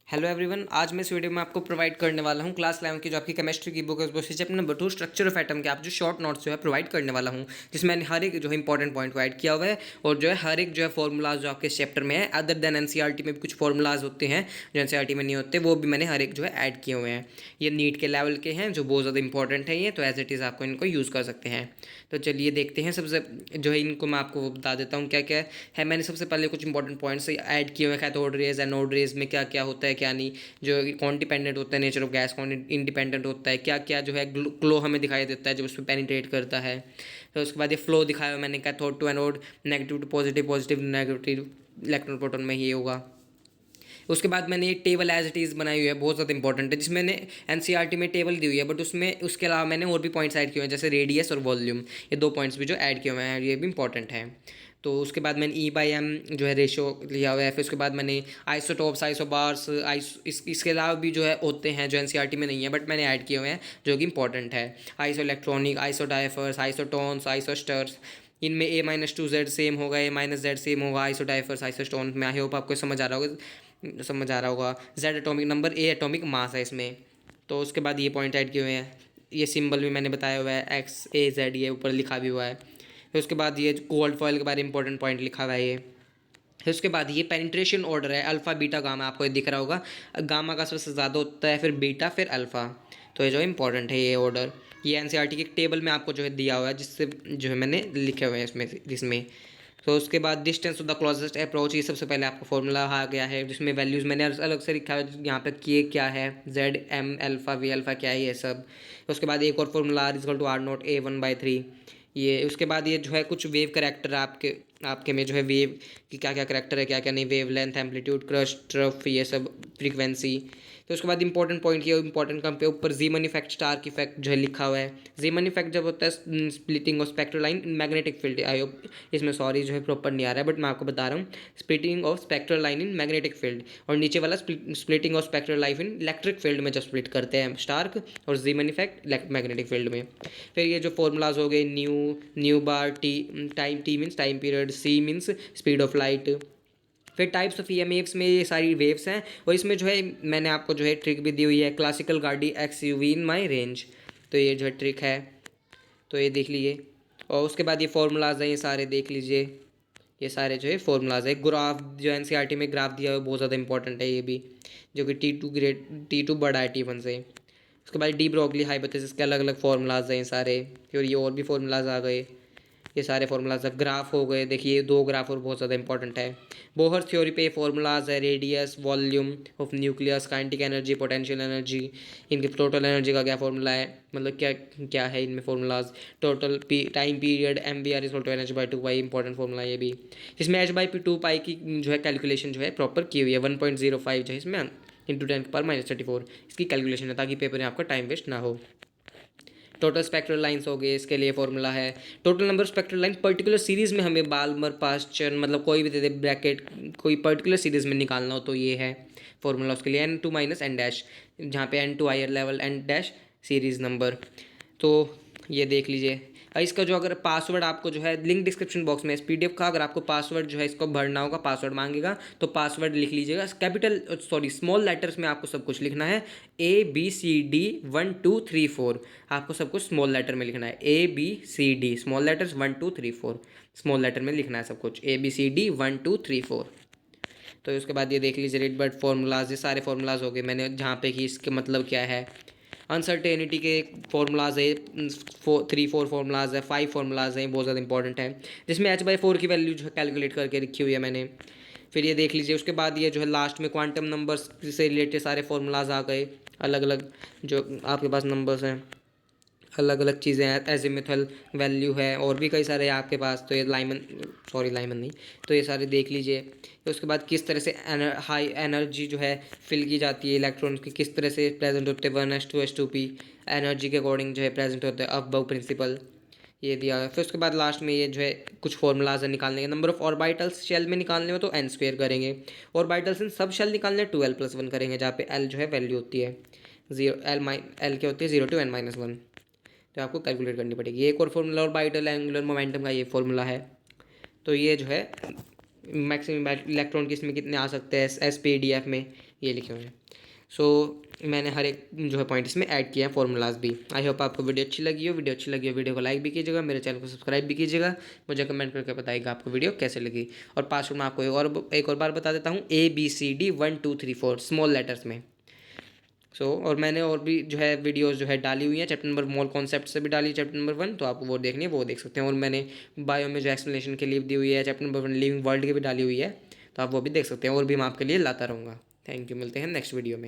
Hello everyone, आज मैं इस वीडियो में आपको प्रोवाइड करने वाला हूँ क्लास 11 की जो आपकी केमिस्ट्री की बुक है उसमें chapter number 2 structure of atom के आप जो शॉर्ट नोट्स जो है प्रोवाइड करने वाला हूँ, जिसमें मैंने हर एक जो है इंपॉर्टेंट पॉइंट प्रोवाइड किया हुआ है और जो है हर एक जो है फॉर्मूलाज जो आपके इस चैप्टर में है अदर देन एनसीईआरटी में भी कुछ फॉर्मूलाज होते हैं जो एनसीईआरटी में नहीं होते, वो भी मैंने हर एक जो है ऐड किए हुए हैं। ये नीट के लेवल के हैं जो बहुत ज़्यादा इंपॉर्टेंट है ये, तो एज इट इज़ आपको इनको यूज़ कर सकते हैं। तो चलिए देखते हैं। सबसे जो है इनको मैं आपको बता देता हूँ क्या क्या है। मैंने सबसे पहले कुछ इंपॉर्टेंट पॉइंट्स ऐड किए हुए हैं, कैथोड रेज एनोड रेज में क्या क्या होता है क्या नहीं, जो कौन डिपेंडेंट होता है नेचर ऑफ गैस, कौन इंडिपेंडेंट होता है, क्या क्या जो है ग्लो हमें दिखाई देता है जब उसमें पेनिट्रेट करता है। तो उसके बाद ये फ्लो दिखाया हुआ मैंने, cathode to anode, negative to positive, positive negative electron proton में ये होगा। उसके बाद मैंने एक टेबल एज इट इज़ बनाई हुई है, बहुत ज़्यादा इंपॉर्टेंट है, जिसमें मैंने एनसीईआरटी में टेबल दी हुई है, बट उसमें उसके अलावा मैंने और भी पॉइंट्स ऐड किए हुए हैं जैसे रेडियस और वॉल्यूम। ये दो पॉइंट्स भी जो ऐड किए हुए हैं ये भी इंपॉर्टेंट है। तो उसके बाद मैंने E/M जो है रेशो लिया हुआ है। फिर उसके बाद मैंने आइसोटोप्स, आइसोबार्स, इसके अलावा भी जो है होते हैं जो एनसीईआरटी में नहीं है बट मैंने ऐड किए हुए हैं जो कि इंपॉर्टेंट है। आइसो इलेक्ट्रॉनिक, आइसोडाइफर्स, आइसोटोन्स, आइसोस्टर्स, इनमें A-2Z सेम होगा, A-Z सेम होगा। आइसोडाइफर्स, आइसोस्टोन में आई होप आपको समझ आ रहा होगा। जेड एटॉमिक नंबर, ए एटॉमिक मास है इसमें। तो उसके बाद ये पॉइंट ऐड किए हुए हैं, ये सिंबल भी मैंने बताया हुआ है, XAZ ये ऊपर लिखा भी हुआ है। फिर उसके बाद ये कोल्ड फॉयल के बारे में इंपॉर्टेंट पॉइंट लिखा हुआ है ये। फिर उसके बाद ये पेनिट्रेशन ऑर्डर है, अल्फ़ा बीटा गामा, आपको ये दिख रहा होगा। गामा का सबसे ज़्यादा होता है, फिर बीटा, फिर अल्फ़ा। तो ये जो इंपॉर्टेंट है ये ऑर्डर, ये एनसीईआरटी के टेबल में आपको जो है दिया हुआ है, जिससे जो है मैंने लिखे हुए हैं इसमें। तो उसके बाद distance to the closest approach, ये सबसे पहले आपका फॉर्मूला आ गया है, जिसमें वैल्यूज़ मैंने अलग से लिखा है यहाँ पे कि ये क्या है, Z M alpha V alpha क्या है ये सब। उसके बाद एक और फॉर्मूला R = R0 A1/3। ये उसके बाद ये जो है कुछ वेव करेक्टर आपके आपके में जो है वेव कि क्या क्या करेक्टर है क्या क्या नहीं, wave length, amplitude, crust, trough, ये सब फ्रीक्वेंसी। तो उसके बाद इंपॉर्टेंट पॉइंट ये इंपॉर्टेंट कम पे ऊपर जीमन इफेक्ट, स्टार्क इफेक्ट जो है लिखा हुआ है। जीमन इफेक्ट जब होता है splitting of spectral line in magnetic field, I hope इसमें सॉरी जो है प्रॉपर नहीं आ रहा है बट मैं आपको बता रहा हूँ, splitting of spectral line in magnetic field. और नीचे वाला splitting of spectral line in electric field में जब स्प्लिट करते हैं स्टार्क, और जीमन इफेक्ट मैग्नेटिक फील्ड में। फिर ये जो फॉर्मूलाज हो गए, nu bar, T means time period, C means speed of light. फिर टाइप्स ऑफ EMFs में ये सारी वेव्स हैं, और इसमें जो है मैंने आपको जो है ट्रिक भी दी हुई है, क्लासिकल गाड़ी XUV इन माई रेंज। तो ये जो है ट्रिक है, तो ये देख लीजिए। और उसके बाद ये फार्मूलाज हैं, ये सारे देख लीजिए। ये सारे जो है फार्मूलाज है। ग्राफ जो एनसीईआरटी में ग्राफ दिया हुआ है बहुत ज़्यादा इंपॉर्टेंट है ये भी, जो कि T2 बड़ा है T1 से। उसके बाद डी ब्रोगली हाइपोथेसिस के अलग अलग फार्मूलाज हैं ये सारे। फिर ये और भी फार्मूलाज आ गए, ये सारे फार्मूलाज ग्राफ हो गए। देखिए दो ग्राफ और बहुत ज़्यादा इंपॉर्टेंट है। बोहर थ्योरी पे फार्मूलाज है, radius, volume of nucleus, kinetic energy, potential energy, इनकी टोटल एनर्जी का क्या फार्मूला है, मतलब क्या क्या है इनमें formulas. Total time period MV/H/2 important formula ये भी, जिसमें H/2 की जो है कैलकुलेशन जो है प्रॉपर की हुई है। 1.05 जो है इसमें इंटू 10⁻34 इसकी कैलकुलेशन है, ताकि पेपर में आपका टाइम वेस्ट ना हो। टोटल स्पेक्ट्रल लाइंस हो गए, इसके लिए फॉर्मूला है। Total number of spectral line particular series में हमें बाल्मर, पास्चर, मतलब कोई भी दे दे ब्रैकेट, कोई पर्टिकुलर सीरीज में निकालना हो तो ये है फॉर्मूला उसके लिए। N2 - N डैश, जहाँ पे N2 higher level, N dash series number. तो ये देख लीजिए। इसका जो अगर पासवर्ड आपको जो है लिंक डिस्क्रिप्शन बॉक्स में, इस PDF का अगर आपको पासवर्ड जो है इसको भरना होगा, पासवर्ड मांगेगा तो पासवर्ड लिख लीजिएगा। कैपिटल सॉरी स्मॉल लेटर्स में आपको सब कुछ लिखना है। ABCD 1 2 3 4 आपको सब कुछ स्मॉल लेटर में लिखना है। ABCD small letters 1 2 3 4 small letter में लिखना है सब कुछ। ABCD 1 2 3 4। तो उसके बाद ये देख लीजिए रेड बर्ड फार्मूलाज, ये सारे फार्मूलाज हो गए मैंने जहाँ पे कि इसके मतलब क्या है। अनसर्टेनिटी के फार्मूलाज है, 3-4 फार्मूलाज है, 5 फार्मूलाज हैं, बहुत ज़्यादा इंपॉर्टेंट है, जिसमें H/4 की वैल्यू जो है कैलकुलेट करके रखी हुई है मैंने। फिर ये देख लीजिए। उसके बाद ये जो है लास्ट में क्वांटम नंबर्स से रिलेटेड सारे फार्मूलाज आ गए, अलग अलग जो आपके पास नंबर्स हैं, अलग अलग चीज़ें हैं। एजिमुथल वैल्यू है और भी कई सारे हैं आपके पास। तो ये लाइमन नहीं, तो ये सारे देख लीजिए। तो उसके बाद किस तरह से हाई एनर्जी जो है फिल की जाती है, इलेक्ट्रॉन की किस तरह से प्रेजेंट होते हैं, 1s2s2p एनर्जी के अकॉर्डिंग जो है प्रेजेंट होते हैं, अबव प्रिंसिपल ये दिया है। फिर उसके बाद लास्ट में ये जो है कुछ फार्मूलाज है निकालने के। नंबर ऑफ ऑर्बिटल्स शेल में निकालने हो तो n² करेंगे, ऑर्बिटल्स इन सब शेल निकालने 2l+1 करेंगे, जहाँ पे l जो है वैल्यू होती है 0, l क्या होती है 0 to n-1, तो आपको कैलकुलेट करनी पड़ेगी। एक और फॉर्मूला ऑर्बिटल एंगुलर मोमेंटम का ये फॉर्मूला है। तो ये जो है मैक्सिमम इलेक्ट्रॉन किस में कितने आ सकते हैं SPDF में, ये लिखे हुए हैं। सो मैंने हर एक जो है पॉइंट इसमें ऐड किया है, फॉर्मूलाज भी। आई होप आपको वीडियो अच्छी लगी हो। वीडियो को लाइक भी कीजिएगा, मेरे चैनल को सब्सक्राइब भी कीजिएगा। मुझे कमेंट करके बताइएगा आपको वीडियो कैसे लगी। और पासवर्ड मैं आपको एक और बार बता देता हूँ, ABCD 1 2 3 4 स्मॉल लेटर्स में। और मैंने और भी जो है वीडियोस जो है डाली हुई हैं, चैप्टर नंबर मोल कॉन्सेप्ट से भी डाली है चैप्टर नंबर 1, तो आपको वो देखनी है वो देख सकते हैं। और मैंने बायो में जो एक्सप्लेनेशन के लिए दी हुई है चैप्टर नंबर 1 लिविंग वर्ल्ड की भी डाली हुई है, तो आप वो भी देख सकते हैं। और भी मैं आपके लिए लाता रहूँगा। थैंक यू, मिलते हैं नेक्स्ट वीडियो में।